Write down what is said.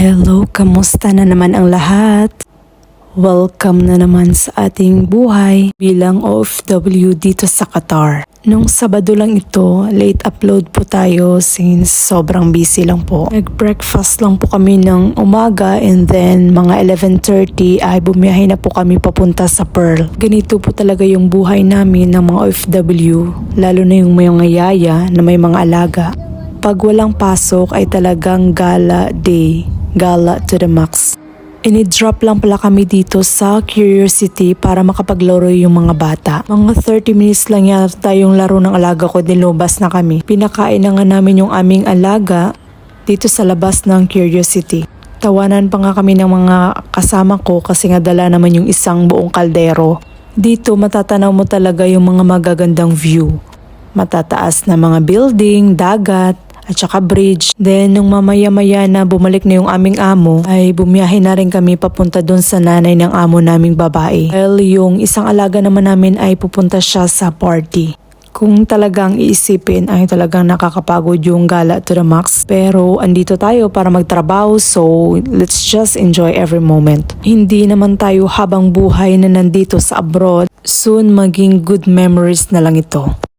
Hello, kamusta na naman ang lahat? Welcome na naman sa ating buhay bilang OFW dito sa Qatar. Nung Sabado lang ito, late upload po tayo since sobrang busy lang po. Nag-breakfast lang po kami ng umaga and then mga 11:30 ay bumiyahe na po kami papunta sa Pearl. Ganito po talaga yung buhay namin ng mga OFW, lalo na yung mga yaya na may mga alaga. Pag walang pasok ay talagang gala day, gala to the max. Ini-drop lang pala kami dito sa Curiosity para makapaglaro yung mga bata. Mga 30 minutes lang yata yung laro ng alaga ko, nilobas na kami. Pinakain na nga namin yung aming alaga dito sa labas ng Curiosity. Tawanan pa nga kami ng mga kasama ko kasi nga dala naman yung isang buong kaldero. Dito matatanaw mo talaga yung mga magagandang view. Matataas na mga building, dagat, at saka bridge. Then nung mamaya-maya na bumalik na yung aming amo, ay bumiyahe na rin kami papunta dun sa nanay ng amo naming babae. Well, yung isang alaga naman namin ay pupunta siya sa party. Kung talagang iisipin ay talagang nakakapagod yung gala to the max. Pero andito tayo para magtrabaho, so let's just enjoy every moment. Hindi naman tayo habang buhay na nandito sa abroad. Soon maging good memories na lang ito.